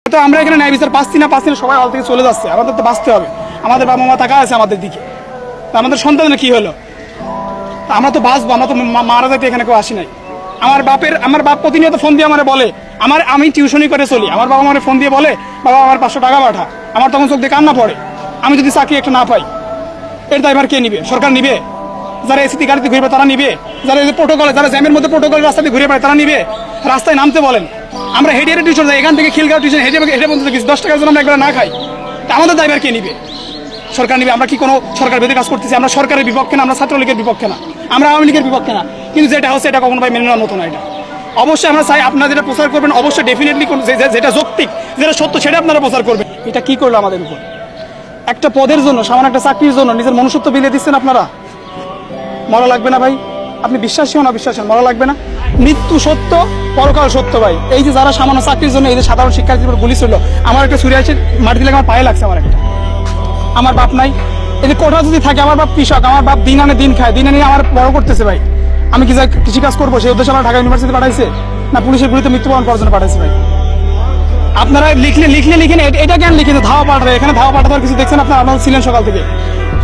তো আমরা এখানে ন্যায় বিচার পাচ্ছি না সবাই হল থেকে চলে যাচ্ছে। আমাদের তো বাঁচতে হবে, আমাদের বাবা মা টাকা আছে আমাদের দিকে, আমাদের সন্তানের কি হলো? আমরা তো বাঁচবো, আমরা তো মারা যাইতে এখানে কেউ আসি নাই। আমার বাপ প্রতিনিয়ত ফোন দিয়ে আমার বলে, আমি টিউশনি করে চলি, আমার বাবা আমার ফোন দিয়ে বলে বাবা আমার 500 টাকা পাঠা। আমার তখন চোখ দিয়ে কান্না পড়ে। আমি যদি চাকরি একটা না পাই, এর দায়ভার কে নিবে? সরকার নিবে? যারা এসিটি গাড়িতে ঘুরে তারা নিবে? যারা প্রোটোকলে, যারা জ্যামের মধ্যে প্রোটোকলের রাস্তা দিয়ে ঘুরে পায় তারা নিবে? রাস্তায় নামতে বলেন, আমরা হেঁটে টিউশন যাই, এখান থেকে খিলগাঁও টিউশন হেঁটে বলতে থাকি, 10 টাকার জন্য আমরা একবার না খাই। তা আমাদের দায়ভার কে নিবে? সরকার নিবে। আমরা কি কোনো সরকার বিরোধী কাজ করতেছি? আমরা সরকারের বিপক্ষে না, আমরা ছাত্রলীগের বিপক্ষে না, আমরা আওয়ামী লীগের বিপক্ষে না। কিন্তু যেটা হচ্ছে এটা কখনো ভাই মেনে নেওয়ার মতো না। এটা অবশ্যই আমরা চাই আপনারা যেটা প্রচার করবেন, অবশ্যই ডেফিনেটলি যেটা যৌক্তিক, যেটা সত্য সেটা আপনারা প্রচার করবেন। এটা কি করলো আমাদের উপর? একটা পদের জন্য, সামান্য একটা চাকরির জন্য নিজের মনুষ্যত্ব বিলিয়ে দিচ্ছেন আপনারা। মরা লাগবে না ভাই? আপনি বিশ্বাসী হন অবিশ্বাসী হন, মরা লাগবে না? মৃত্যু সত্য, পরকাল সত্য ভাই। এই যে যারা সামান্য চাকরির জন্য এই যে সাধারণ শিক্ষার্থীর উপর গুলি ছিল, আমার একটা ছুরি আছে মাটি লাগে আমার পায়ে লাগছে। আমার বাপ নাই, এই যে কোঠা যদি থাকে, আমার বাপ কৃষক, আমার বাপ দিন আনে দিন খায়, দিন আনে আমার বড় করতেছে ভাই। আমি কি কৃষিকাজ করবো সেই উদ্দেশ্যে আমার ঢাকা ইউনিভার্সিটি পাঠাইছে, না পুলিশের গুলিতে মৃত্যুবরণ করার জন্য পাঠাইছে ভাই? আপনারা লিখলেন এটা কেন লিখেন ধাওয়া পাঠাবে? এখানে ধাওয়া পাঠাবার কিছু দেখছেন আপনারা? আপনারা ছিলেন সকাল থেকে,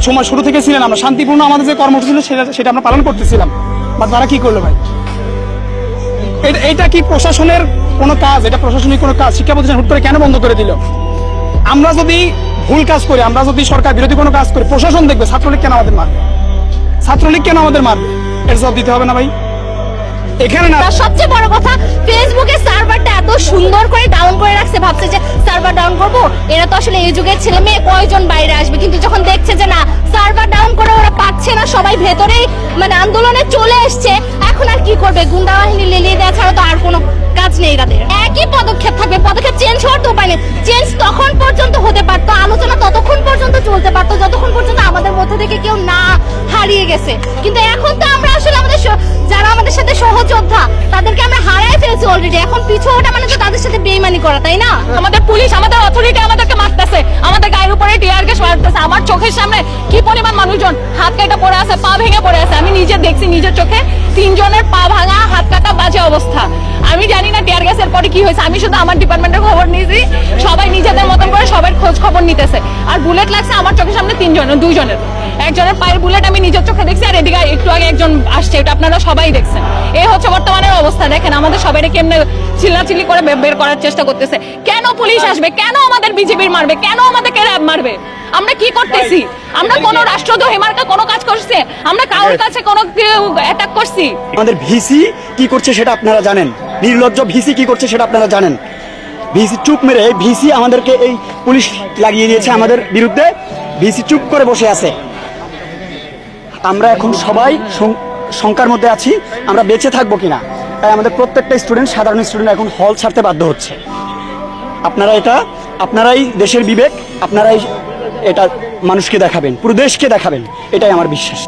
সময় শুরু থেকে ছিলেন। আমরা শান্তিপূর্ণ আমাদের যে কর্মসূচি ছিল সেটা আমরা পালন করতেছিলাম। বা তারা কি করলো ভাই? এটা কি প্রশাসনের কোনো কাজ? এটা প্রশাসনিক কোনো কাজ? শিক্ষা প্রতিষ্ঠান হুট করে কেন বন্ধ করে দিল? আমরা যদি ভুল কাজ করি, আমরা যদি সরকার বিরোধী কোনো কাজ করি, প্রশাসন দেখবে ছাত্রলীগ কেন আমাদের মারবে? ছাত্রলীগ কেন আমাদের মারবে? এর জবাব দিতে হবে না ভাই? এখানে না, সবচেয়ে বড় কথা ফেসবুকে সার্ভারটা এত সুন্দর করে ডাউন করে রাখছে, ভাবছে যে সার্ভার ডাউন করবো, এরা তো আসলে এই যুগের ছেলে মেয়ে কয়জন বাইরে আসবে। কিন্তু যখন দেখছে যে না সার্ভার ডাউন করে ওরা পাচ্ছে না, সবাই ভেতরেই আন্দোলনে চলে এসছে, এখন আর কি করবে? গুন্ডা বাহিনী লেলিয়ে দেওয়া ছাড়া তো আর কোনো কাজ নেই তাদের। একই পদক্ষেপ থাকবে, পদক্ষেপ চেঞ্জ হওয়ার তো উপায় নেই। চেঞ্জ তখন পর্যন্ত হতে পারতো, আলোচনা ততক্ষণ পর্যন্ত চলতে পারতো যতক্ষণ পর্যন্ত আমাদের মধ্যে থেকে কেউ না হারিয়ে গেছে। কিন্তু এখন তো আমরা আসলে আমাদের যারা আমাদের সাথে সহযোদ্ধা তাদেরকে আমরা হারাই ফেলছি অলরেডি। এখন পিছু ওটা মানে তো তাদের সাথে বেইমানি করা, তাই না? আমাদের পুলিশ, আমাদের অথরিটি আমাদেরকে মারতেছে, আমাদের গায়ের উপরে টিয়ার গ্যাস মারতেছে। আমার চোখের সামনে কি পরিমাণ মানুষজন হাত কাটা পড়ে আছে, পা ভেঙে পড়ে আছে। আমি নিজে দেখছি নিজের চোখে 3 জনের পা ভাঙা, হাত কাটা, বাজে অবস্থা। আমি জানি না টিয়ার গ্যাসের পরে কি হয়েছে, আমি শুধু আমার ডিপার্টমেন্টের খবর নিয়েছি। সবাই নিজেদের মতন করে সবার খোঁজ খবর নিতেছে। আর বুলেট লাগছে আমার চোখের সামনে 3 জনের, 2 জনের। একজনের পায়ের বুলেট আমি নিজের চোখে দেখছি, আর এদিকে একটু আগে একজন আসছে, এটা আপনারা সবাই দেখছেন। এই হচ্ছে বর্তমানের অবস্থা। দেখেন আমাদের সবাইকে কেমনে চিল্লাচিল্লি করে বের করার চেষ্টা করতেছে। কেন পুলিশ আসবে? কেন আমাদের বিজেপির মারবে? কেন আমাদেরকে র্যাব মারবে? আমরা কি করতেছি? আমরা কোনো রাষ্ট্রদ্রোহী মার্কা কোনো কাজ করছে? আমরা কারোর কাছে কোনো অ্যাটাক করছি? আমাদের ভিসি কি করছে সেটা আপনারা জানেন, নির্লজ্জ ভিসি কি করছে সেটা আপনারা জানেন। ভিসি চুপ মেরে, ভিসি আমাদেরকে এই পুলিশ লাগিয়ে দিয়েছে আমাদের বিরুদ্ধে, ভিসি চুপ করে বসে আছে। আমরা এখন সবাই শঙ্কার মধ্যে আছি আমরা বেঁচে থাকবো কিনা। তাই আমাদের প্রত্যেকটা স্টুডেন্ট, সাধারণ স্টুডেন্ট এখন হল ছাড়তে বাধ্য হচ্ছে। আপনারাই দেশের বিবেক, আপনারাই এটা মানুষকে দেখাবেন, পুরো দেশকে দেখাবেন, এটাই আমার বিশ্বাস।